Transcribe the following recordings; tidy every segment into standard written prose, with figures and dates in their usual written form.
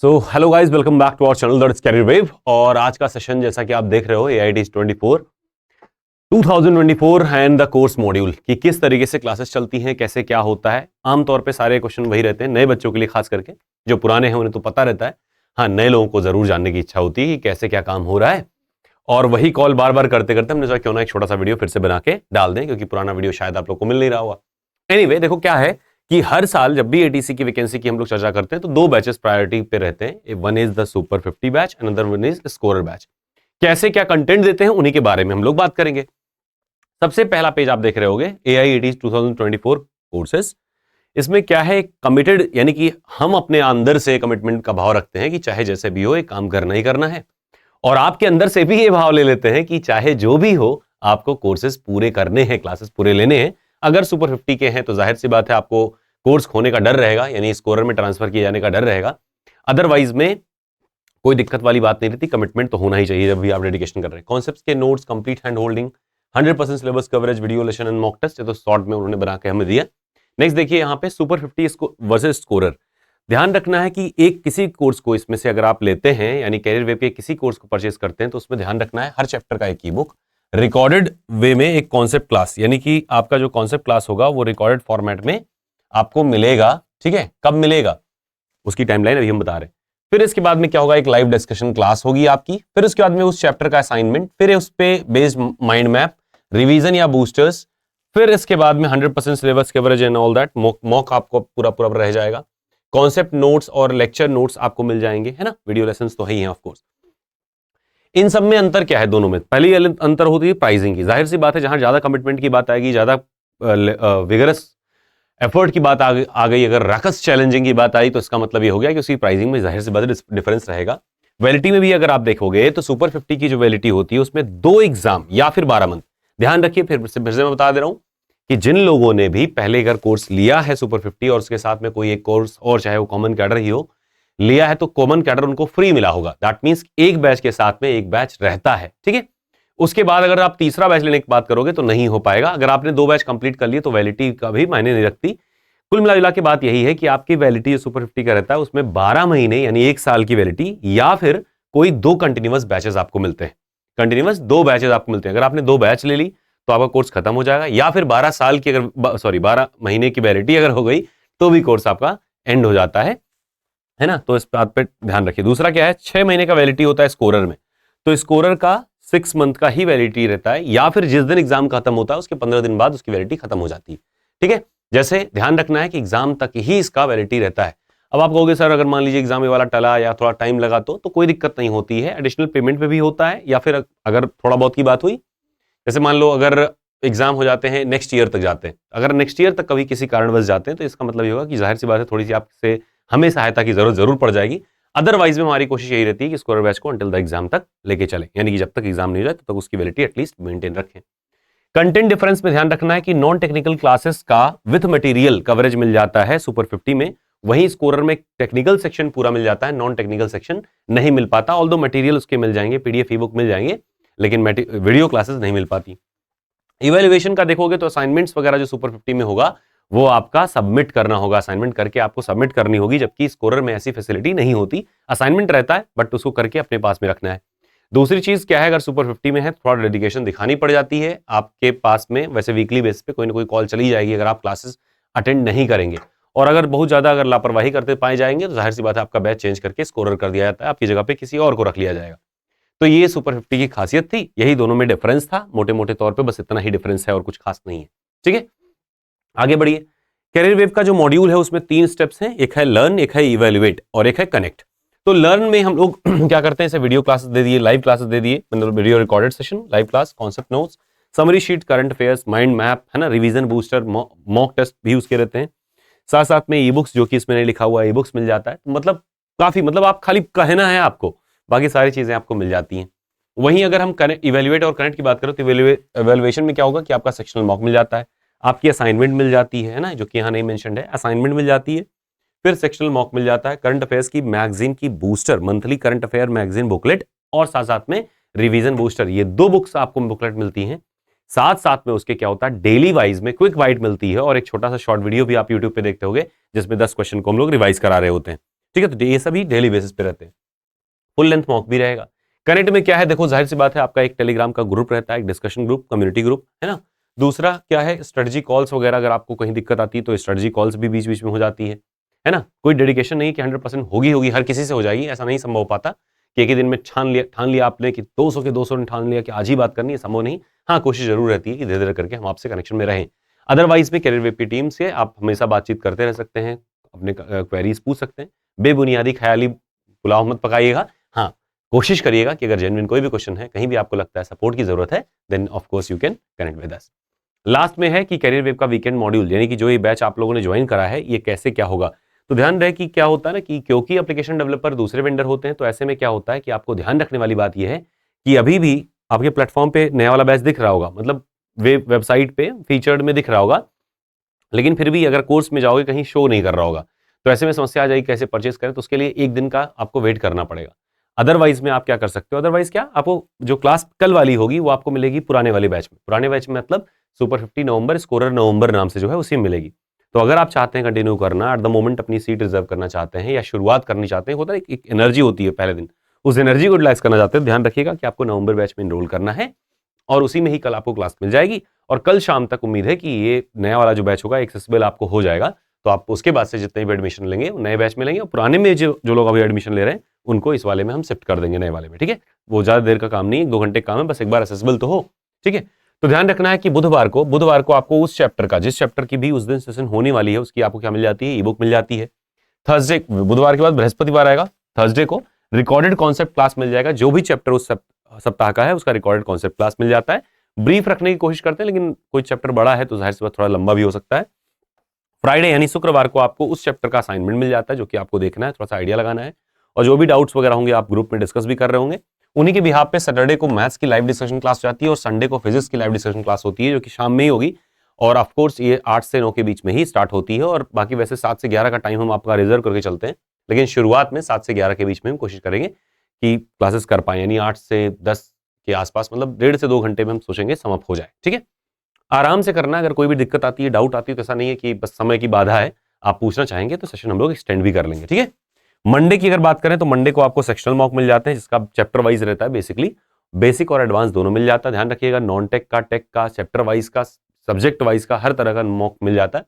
So hello guys, welcome back to our channel that's career wave. और आज का session जैसा कि आप देख रहे हो AIIT's 2024 and the course module कि किस तरीके से क्लासेस चलती हैं, कैसे क्या होता है। आमतौर पे सारे क्वेश्चन वही रहते हैं नए बच्चों के लिए, खास करके जो पुराने हैं उन्हें तो पता रहता है। हाँ, नए लोगों को जरूर जानने की इच्छा होती है कि कैसे क्या काम हो रहा है। और वही कॉल बार बार करते करते हमने सोचा क्यों ना एक छोटा सा वीडियो फिर से बना के डाल दें, क्योंकि पुराना वीडियो शायद आप लोग को मिल नहीं रहा होगा। एनीवे, देखो क्या है कि हर साल जब भी ATC की वैकेंसी की हम लोग चर्चा करते हैं तो दो बैचेस प्रायोरिटी पे रहते हैं। One is the super 50 batch, another one is scorer batch. कैसे क्या कंटेंट देते हैं उन्हीं के बारे में हम लोग बात करेंगे। सबसे पहला पेज आप देख रहे होगे AIIT's 2024 कोर्सेज। इसमें क्या है, कमिटेड, यानी कि हम अपने अंदर से कमिटमेंट का भाव रखते हैं कि चाहे जैसे भी हो एक काम करना ही करना है। और आपके अंदर से भी ये भाव ले लेते हैं कि चाहे जो भी हो आपको कोर्सेज पूरे करने हैं, क्लासेस पूरे लेने हैं। अगर सुपर 50 के हैं तो जाहिर सी बात है आपको कोर्स खोने का डर रहेगा, यानी स्कोरर में ट्रांसफर किए जाने का डर रहेगा। अदरवाइज में कोई दिक्कत वाली बात नहीं रहती। कमिटमेंट तो होना ही चाहिए जब भी आप डेडिकेशन कर रहे हैं। कॉन्सेप्ट्स के notes, complete hand holding, 100% syllabus coverage, video lesson and mock test, ये तो शॉर्ट में उन्होंने बना के हमें दिया। नेक्स्ट देखिए यहाँ पे सुपर 50 वर्सेस स्कोरर। ध्यान रखना है कि एक किसी कोर्स को इसमें से अगर आप लेते हैं, यानी कैरियर वेब के किसी कोर्स को परचेस करते हैं, तो उसमें ध्यान रखना है हर चैप्टर का एक ई बुक, रिकॉर्डेड वे में एक कॉन्सेप्ट क्लास, यानी कि आपका जो कॉन्सेप्ट क्लास होगा वो रिकॉर्डेड फॉर्मेट में आपको मिलेगा। ठीक है, कब मिलेगा उसकी टाइमलाइन अभी हम बता रहे हैं। फिर इसके बाद में क्या होगा, एक लाइव डिस्कशन क्लास होगी आपकी। फिर उसके बाद में उस चैप्टर का असाइनमेंट, फिर उस पे बेस्ड माइंड मैप, रिवीजन या बूस्टर्स। फिर इसके बाद में 100% syllabus coverage and all that, mock आपको पूरा पूरा रह जाएगा। कॉन्सेप्ट नोट्स और लेक्चर नोट्स आपको मिल जाएंगे, है ना। वीडियो लेसन्स तो है ही हैं ऑफ कोर्स। इन सब में अंतर क्या है दोनों में? पहली अंतर होती है प्राइसिंग की। जाहिर सी बात है जहां ज्यादा कमिटमेंट की बात आएगी, ज्यादा विगरस एफर्ट की बात आ गई, अगर रकस चैलेंजिंग की बात आई, तो इसका मतलब ये हो गया कि उसकी प्राइसिंग में जाहिर सी बात है डिफरेंस रहेगा। वैलिडिटी में भी अगर आप देखोगे तो सुपर 50 की जो वैलिडिटी होती है उसमें 2 एग्जाम या फिर 12 मंथ। ध्यान रखिए, फिर से मैं बता दे रहा हूं कि जिन लोगों ने भी पहले अगर कोर्स लिया है सुपर 50 और उसके साथ में कोई एक कोर्स और, चाहे वो कॉमन कैडर ही हो, लिया है तो कॉमन कैडर उनको फ्री मिला होगा। दैट मींस एक बैच के साथ में एक बैच रहता है। ठीक है, उसके बाद अगर आप तीसरा बैच लेने की बात करोगे तो नहीं हो पाएगा। अगर आपने 2 बैच कंप्लीट कर लिए तो वैलिडिटी का भी मायने नहीं रखती। कुल मिला के बात यही है कि आपकी वैलिडिटी जो सुपर 50 का रहता है उसमें 12 महीने यानी 1 साल की वैलिडिटी, या फिर कोई 2 कंटिन्यूअस बैचेस आपको मिलते हैं। कंटिन्यूअस 2 बैचेस आपको मिलते हैं। अगर आपने 2 बैच ले ली तो आपका कोर्स खत्म हो जाएगा, या फिर 12 साल की अगर 12 महीने की वैलिडिटी अगर हो गई तो भी कोर्स आपका एंड हो जाता है ना। तो इस बात पे ध्यान रखिए। दूसरा क्या है, 6 महीने का वैलिडिटी होता है स्कोरर में, तो स्कोरर का 6 मंथ का ही वैलिडिटी रहता है, या फिर जिस दिन एग्जाम खत्म होता है उसके 15 दिन बाद उसकी वैलिडिटी खत्म हो जाती है। ठीक है, जैसे ध्यान रखना है कि एग्जाम तक ही इसका वैलिडिटी रहता है। अब आप कहोगे सर अगर मान लीजिए एग्जाम ये वाला टला या थोड़ा टाइम लगा तो कोई दिक्कत नहीं होती है। एडिशनल पेमेंट पे भी होता है, या फिर अगर थोड़ा बहुत की बात हुई, जैसे मान लो अगर एग्जाम हो जाते हैं नेक्स्ट ईयर तक जाते हैं, अगर नेक्स्ट ईयर तक कभी किसी कारणवश जाते हैं तो इसका मतलब ये होगा कि जाहिर सी बात है थोड़ी सी आपसे हमें सहायता की जरूरत जरूर पड़ जाएगी। अदरवाइज में हमारी कोशिश यही रहती है कि स्कोरर बैच को अंटिल द एग्जाम तक लेके चले, यानी कि जब तक एग्जाम नहीं हो जाए तब तक उसकी वैलिडिटी एटलीस्ट मेंटेन रखें। कंटेंट डिफरेंस में ध्यान रखना है कि नॉन टेक्निकल क्लासेस का विथ मटेरियल कवरेज मिल जाता है सुपर 50 में, वहीं स्कोरर में टेक्निकल सेक्शन पूरा मिल जाता है, नॉन टेक्निकल सेक्शन नहीं मिल पाता। ऑल्दो मटेरियल उसके मिल जाएंगे, PDF ई बुक मिल जाएंगे, लेकिन वीडियो क्लासेस नहीं मिल पाती। इवैल्यूएशन का देखोगे तो असाइनमेंट्स वगैरह जो सुपर 50 में होगा वो आपका सबमिट करना होगा, असाइनमेंट करके आपको सबमिट करनी होगी, जबकि स्कोरर में ऐसी फैसिलिटी नहीं होती। असाइनमेंट रहता है बट उसको करके अपने पास में रखना है। दूसरी चीज क्या है, अगर सुपर 50 में है थोड़ा डेडिकेशन दिखानी पड़ जाती है आपके पास में। वैसे वीकली बेसिस पे कोई ना कोई कॉल चली जाएगी अगर आप क्लासेस अटेंड नहीं करेंगे, और अगर बहुत ज्यादा अगर लापरवाही करते पाए जाएंगे तो जाहिर सी बात है आपका बैच चेंज करके स्कोरर कर दिया जाता है, आपकी जगह पे किसी और को रख लिया जाएगा। तो ये सुपर 50 की खासियत थी, यही दोनों में डिफरेंस था मोटे मोटे तौर पे, बस इतना ही डिफरेंस है और कुछ खास नहीं है। ठीक है, आगे बढ़िए। कैरियर वेब का जो मॉड्यूल है उसमें 3 स्टेप्स हैं, एक है लर्न, एक है इवैल्यूएट और एक है कनेक्ट। तो लर्न में हम लोग क्या करते हैं, इसे वीडियो क्लासेस दे दिए, लाइव क्लासेस दे दिए, मतलब video recorded session, live class, concept notes, summary sheet, current affairs, mind map, है ना, रिवीजन बूस्टर, मॉक टेस्ट भी उसके रहते हैं। साथ साथ में ई बुक्स, जो कि इसमें नहीं लिखा हुआ ई बुक्स मिल जाता है। मतलब काफी, मतलब आप खाली कहना है आपको, बाकी सारी चीजें आपको मिल जाती हैं। वहीं अगर हम इवैल्यूएट और कनेक्ट की बात करें तो इवैल्यूएशन में क्या होगा कि आपका सेक्शनल मॉक मिल जाता है, आपकी असाइनमेंट मिल जाती है ना, जो कि यहाँ नहीं मेंशन्ड है, असाइनमेंट मिल जाती है, फिर सेक्शनल मॉक मिल जाता है, करंट अफेयर्स की मैगजीन की booster, monthly current affair magazine booklet, और साथ साथ में रिवीजन बूस्टर, ये 2 बुक्स आपको बुकलेट मिलती हैं। साथ साथ में उसके क्या होता है, डेली वाइज में क्विक वाइट मिलती है, और एक छोटा सा शॉर्ट वीडियो भी आप यूट्यूब पे देखते होगे जिसमें 10 क्वेश्चन को हम लोग रिवाइज करा रहे होते हैं। ठीक है, तो ये सभी डेली बेसिस पे रहते हैं। फुल लेंथ मॉक भी रहेगा। कनेक्ट में क्या है, देखो जाहिर सी बात है, आपका एक टेलीग्राम का ग्रुप रहता है, एक डिस्कशन ग्रुप, कम्युनिटी ग्रुप, है ना। दूसरा क्या है, स्ट्रेटजी कॉल्स वगैरह, अगर आपको कहीं दिक्कत आती है तो स्ट्रेटजी कॉल्स भी बीच बीच में हो जाती है ना। कोई डेडिकेशन नहीं कि 100% होगी हर किसी से हो जाएगी, ऐसा नहीं संभव हो पाता कि एक ही दिन में ठान लिया आपने कि 200 के 200 ने ठान लिया कि आज ही बात करनी है, संभव नहीं। हाँ, कोशिश जरूर रहती है कि धीरे धीरे करके हम आपसे कनेक्शन में रहें। अदरवाइज में कैरियर वेब की टीम से आप हमेशा बातचीत करते रह सकते हैं, अपने क्वेरीज पूछ सकते हैं। बेबुनियादी ख्याली पुलाव मत पकाइएगा। हाँ, कोशिश करिएगा कि अगर जेन्युइन कोई भी क्वेश्चन है, कहीं भी आपको लगता है सपोर्ट की जरूरत है, then of course you can connect with us. Last में है कि कैरियर वेब का वीकेंड मॉड्यूल, यानी कि जो ये बैच आप लोगों ने ज्वाइन करा है, ये कैसे क्या होगा। तो ध्यान रहे कि क्या होता है ना, कि क्योंकि एप्लीकेशन डेवलपर दूसरे वेंडर होते हैं, तो ऐसे में क्या होता है कि आपको ध्यान रखने वाली बात यह है कि अभी भी आपके प्लेटफॉर्म पे नया वाला बैच दिख रहा होगा, मतलब वेबसाइट पे फीचर्ड में दिख रहा होगा, लेकिन फिर भी अगर कोर्स में जाओगे कहीं शो नहीं कर रहा होगा, तो ऐसे में समस्या आ जाएगी कैसे परचेस करें। तो उसके लिए एक दिन का आपको वेट करना पड़ेगा। अदरवाइज में आप क्या कर सकते हो, अदरवाइज क्या, आपको जो क्लास कल वाली होगी वो आपको मिलेगी पुराने वाले बैच में। पुराने बैच में मतलब सुपर 50 नवंबर, स्कोरर नवंबर नाम से जो है उसी में मिलेगी। तो अगर आप चाहते हैं कंटिन्यू करना, एट द मोमेंट अपनी सीट रिजर्व करना चाहते हैं या शुरुआत करनी चाहते हैं, होता है एक एनर्जी होती है पहले दिन, उस एनर्जी को यूटिलाइज करना चाहते हैं, ध्यान रखिएगा कि आपको नवंबर बैच में इनरोल करना है और उसी में ही कल आपको क्लास मिल जाएगी। और कल शाम तक उम्मीद है कि ये नया वाला जो बैच होगा एक्सेसिबल आपको हो जाएगा। तो आप उसके बाद से जितने भी एडमिशन लेंगे नए बैच में लेंगे, और पुराने में जो लोग अभी एडमिशन ले रहे हैं उनको इस वाले में हम शिफ्ट कर देंगे, नए वाले में। ठीक है, वो ज्यादा देर का काम नहीं है, 2 घंटे का काम है, बस एक बार एक्सेसिबल तो हो। ठीक है, तो ध्यान रखना है कि बुधवार को आपको उस चैप्टर का, जिस चैप्टर की भी उस दिन सेशन होने वाली है, उसकी आपको क्या मिल जाती है, ई बुक मिल जाती है। थर्सडे, बुधवार के बाद बृहस्पतिवार आएगा, थर्सडे को रिकॉर्डेड कॉन्सेप्ट क्लास मिल जाएगा। जो भी चैप्टर उस सप्ताह का है उसका रिकॉर्डेड कॉन्सेप्ट क्लास मिल जाता है। ब्रीफ रखने की कोशिश करते हैं, लेकिन कोई चैप्टर बड़ा है तो जाहिर सी बात थोड़ा लंबा भी हो सकता है। फ्राइडे यानी शुक्रवार को आपको उस चैप्टर का असाइनमेंट मिल जाता है, जो कि आपको देखना है, थोड़ा सा आइडिया लगाना है, और जो भी डाउट्स वगैरह होंगे आप ग्रुप में डिस्कस भी कर रहे होंगे। उन्हीं के बिहाफ पे सैटरडे को मैथ्स की लाइव डिस्कशन क्लास जाती है और संडे को फिजिक्स की लाइव डिस्कशन क्लास होती है, जो कि शाम में ही होगी। और ऑफ कोर्स ये 8 से 9 के बीच में ही स्टार्ट होती है, और बाकी वैसे 7 से 11 का टाइम हम आपका रिजर्व करके चलते हैं, लेकिन शुरुआत में 7 से 11 के बीच में हम कोशिश करेंगे कि क्लासेस कर पाए, यानी 8 से 10 के आसपास, मतलब 1.5 से 2 घंटे में हम सोचेंगे समाप्त हो जाए। ठीक है, आराम से करना। अगर कोई भी दिक्कत आती है, डाउट आती है, तो ऐसा नहीं है कि बस समय की बाधा है, आप पूछना चाहेंगे तो सेशन हम लोग एक्सटेंड भी कर लेंगे। ठीक है, मंडे की अगर बात करें तो मंडे को आपको सेक्शनल मॉक मिल जाते हैं, जिसका चैप्टर वाइज रहता है, बेसिकली बेसिक और एडवांस दोनों मिल जाता है। ध्यान रखिएगा, नॉन टेक का, टेक का, चैप्टर वाइज का, सब्जेक्ट वाइज का, हर तरह का मॉक मिल जाता है।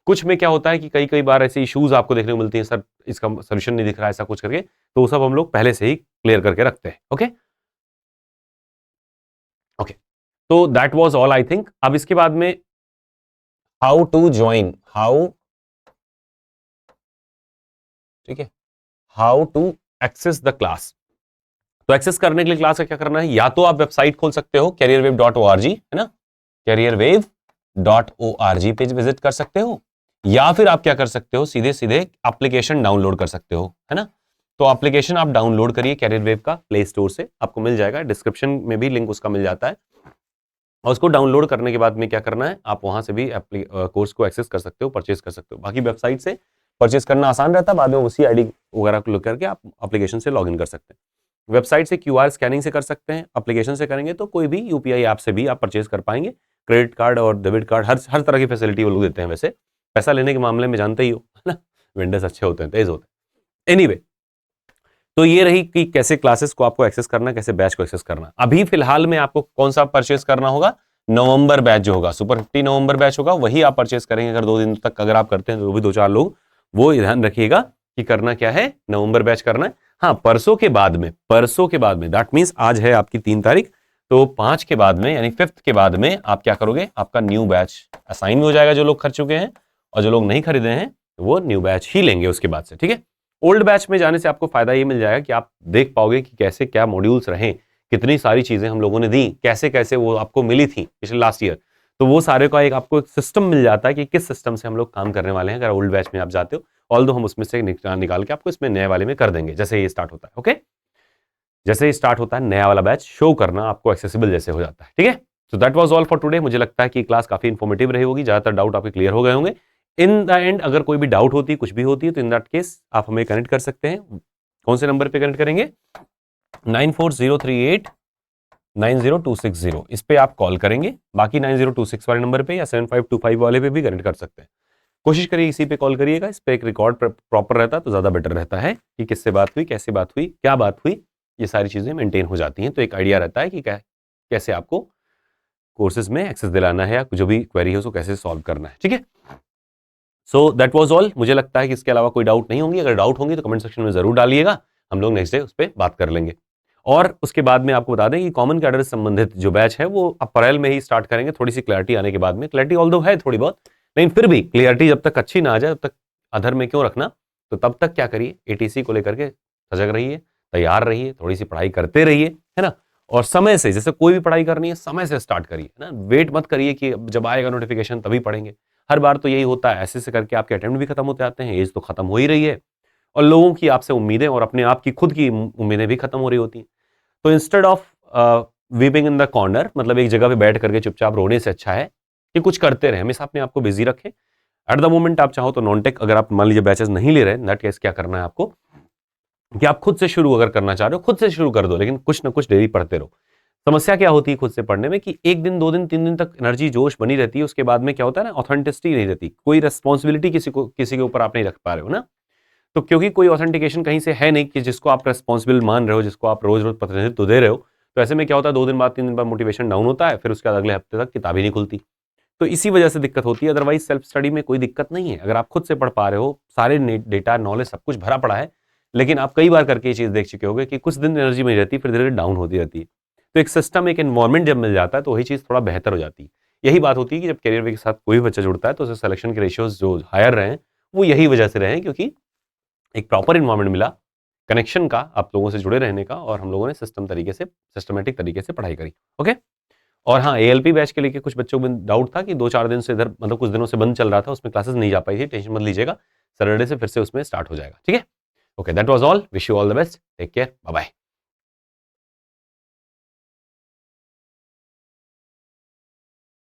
कुछ में क्या होता है कि कई बार ऐसे इश्यूज आपको देखने को मिलती हैं, सर इसका सोल्यूशन नहीं दिख रहा है, ऐसा कुछ करके, तो वो सब हम लोग पहले से ही क्लियर करके रखते हैं। ओके ओके, तो that was all I think. अब इसके बाद में हाउ टू ज्वाइन, ठीक है, how to access the class. तो एक्सेस करने के लिए क्लास का क्या करना है, या तो आप वेबसाइट खोल सकते हो careerwave.org, है ना, careerwave.org पेज विजिट कर सकते हो, या फिर आप क्या कर सकते हो, सीधे सीधे एप्लीकेशन डाउनलोड कर सकते हो, है ना। तो एप्लीकेशन आप डाउनलोड करिए कैरियर वेव का प्ले स्टोर से, आपको मिल जाएगा, डिस्क्रिप्शन में भी लिंक उसका मिल जाता है। और उसको डाउनलोड करने के बाद में क्या करना है, आप वहां से भी कोर्स को एक्सेस कर सकते हो, परचेज कर सकते हो। बाकी वेबसाइट से परचेज करना आसान रहता है, बाद में उसी आईडी वगैरह को करके आप एप्लीकेशन से लॉगिन कर सकते हैं। वेबसाइट से क्यूआर स्कैनिंग से कर सकते हैं, एप्लीकेशन से करेंगे तो कोई भी यूपीआई ऐप से भी आप परचेज कर पाएंगे। क्रेडिट कार्ड और डेबिट कार्ड, हर तरह की फैसिलिटी वो लोग देते हैं। वैसे पैसा लेने के मामले में जानते ही हो, है ना, वेंडर्स अच्छे होते हैं, तेज होते हैं। एनीवे, तो ये रही कि कैसे क्लासेस को आपको एक्सेस करना, कैसे बैच को एक्सेस करना। अभी फिलहाल में आपको कौन सा परचेज करना होगा, नवंबर बैच जो होगा, सुपर 50 नवंबर बैच होगा, वही आप परचेज करेंगे। अगर 2 दिन तक अगर आप करते हैं तो भी 2-4 लोग, वो ध्यान रखिएगा कि करना क्या है, नवंबर बैच करना है। हाँ, परसों के बाद में दैट मीन्स आज है आपकी 3 तारीख, तो 5 के बाद में यानी 5th के बाद में आप क्या करोगे, आपका न्यू बैच असाइन हो जाएगा। जो लोग खरीद चुके हैं और जो लोग नहीं खरीदे हैं वो न्यू बैच ही लेंगे उसके बाद से। ठीक है, ओल्ड बैच में जाने से आपको फायदा ये मिल जाएगा कि आप देख पाओगे कि कैसे क्या मॉड्यूल्स रहे, कितनी सारी चीजें हम लोगों ने दी, कैसे कैसे वो आपको मिली थी पिछले लास्ट ईयर। तो वो सारे का एक आपको एक सिस्टम मिल जाता है कि किस सिस्टम से हम लोग काम करने वाले हैं अगर ओल्ड बैच में आप जाते हो। ऑल्दो हम उसमें से निकाल के आपको इसमें नए वाले में कर देंगे जैसे ये स्टार्ट होता है। ओके, जैसे ही स्टार्ट होता है नया वाला बैच शो करना आपको एक्सेसिबल जैसे हो जाता है। ठीक है, so that was all for today. मुझे लगता है कि क्लास काफी इन्फॉर्मेटिव रही होगी, ज्यादातर डाउट आपके क्लियर हो गए होंगे। इन द एंड अगर कोई भी डाउट होती है, कुछ भी होती है, तो इन दैट केस आप हमें कनेक्ट कर सकते हैं। कौन से नंबर पे कनेक्ट करेंगे, 9403890260, इस पे आप कॉल करेंगे। बाकी 9026 वाले नंबर पे या 7525 वाले पे भी कनेक्ट कर सकते हैं। कोशिश करिए इसी पे कॉल करिएगा, इस पे एक रिकॉर्ड प्रॉपर रहता तो ज़्यादा बेटर रहता है कि किससे बात हुई, कैसे बात हुई, क्या बात हुई, ये सारी चीज़ें मेंटेन हो जाती हैं। तो एक आइडिया रहता है कि कैसे आपको कोर्सेज में एक्सेस दिलाना है या जो भी क्वेरी है उसको कैसे सॉल्व करना है। ठीक है, सो दैट वाज ऑल। मुझे लगता है कि इसके अलावा कोई डाउट नहीं होंगी। अगर डाउट होंगी तो कमेंट सेक्शन में जरूर डालिएगा, हम लोग नेक्स्ट डे उस पर बात कर लेंगे। और उसके बाद में आपको बता दें कि कॉमन कैडर से संबंधित जो बैच है वो अप्रैल में ही स्टार्ट करेंगे, थोड़ी सी क्लैरिटी आने के बाद में। क्लैरिटी ऑल्दो है थोड़ी बहुत, लेकिन फिर भी क्लियरिटी जब तक अच्छी ना आ जाए तब तक अधर में क्यों रखना। तो तब तक क्या करिए, एटीसी को लेकर के सजग रहिए, तैयार रहिए, थोड़ी सी पढ़ाई करते रहिए, है ना। और समय से, जैसे कोई भी पढ़ाई करनी है समय से स्टार्ट करिए, है ना। वेट मत करिए कि जब आएगा नोटिफिकेशन तभी पढ़ेंगे। हर बार तो यही होता है, ऐसे करके आपके अटेम्प्ट भी खत्म होते आते हैं, एज तो खत्म हो ही रही है और लोगों की आपसे उम्मीदें और अपने आप की खुद की उम्मीदें भी खत्म हो रही होती हैं। तो instead of weeping in the corner, मतलब एक जगह पे बैठ करके चुपचाप रोने से अच्छा है कि कुछ करते रहे, हमेशा अपने आप को बिजी रखें। एट द मोमेंट आप चाहो तो नॉन टेक, अगर आप मान लीजिए बैचेस नहीं ले रहे, दैट केस क्या करना है आपको कि आप खुद से शुरू अगर करना चाह रहे हो खुद से शुरू कर दो, लेकिन कुछ ना कुछ डेली पढ़ते रहो। समस्या क्या होती है खुद से पढ़ने में कि एक दिन, 2 दिन, 3 दिन तक एनर्जी जोश बनी रहती है, उसके बाद में क्या होता है ना, ऑथेंटिसिटी नहीं रहती, कोई रिस्पॉन्सिबिलिटी किसी के ऊपर आप नहीं रख पा रहे हो ना। तो क्योंकि कोई ऑथेंटिकेशन कहीं से है नहीं कि जिसको आप रेस्पॉन्सिबल मान रहे हो, जिसको आप रोज रोज प्रतिनिधित्व दे रहे हो, तो ऐसे में क्या होता है 2 दिन बाद, 3 दिन बाद मोटिवेशन डाउन होता है, फिर उसके बाद अगले हफ्ते तक किताब ही नहीं खुलती। तो इसी वजह से दिक्कत होती है। अदरवाइज सेल्फ स्टडी में कोई दिक्कत नहीं है, अगर आप खुद से पढ़ पा रहे हो, सारे डेटा नॉलेज सब कुछ भरा पड़ा है। लेकिन आप कई बार करके ये चीज देख चुके होंगे कि कुछ दिन एनर्जी में रहती है, फिर धीरे धीरे डाउन होती रहती है। तो एक सिस्टम, एक एनवायरमेंट जब मिल जाता है तो वही चीज थोड़ा बेहतर हो जाती है। यही बात होती है कि जब करियर के साथ कोई भी बच्चा जुड़ता है तो उसे सिलेक्शन के रेशियोज जो हायर रहे वो यही वजह से रहे, क्योंकि एक प्रॉपर इन्वायरमेंट मिला, कनेक्शन का, आप लोगों से जुड़े रहने का, और हम लोगों ने सिस्टमेटिक तरीके से पढ़ाई करी। ओके। और हाँ, एएलपी बैच के लिए कुछ बच्चों में डाउट था कि 2-4 दिन से इधर, मतलब कुछ दिनों से बंद चल रहा था, उसमें क्लासेस नहीं जा पाई थी, टेंशन मत लीजिएगा, सैटरडे से फिर से उसमें स्टार्ट हो जाएगा। ठीक है, okay, that was all. Wish you all the best, take care, bye bye.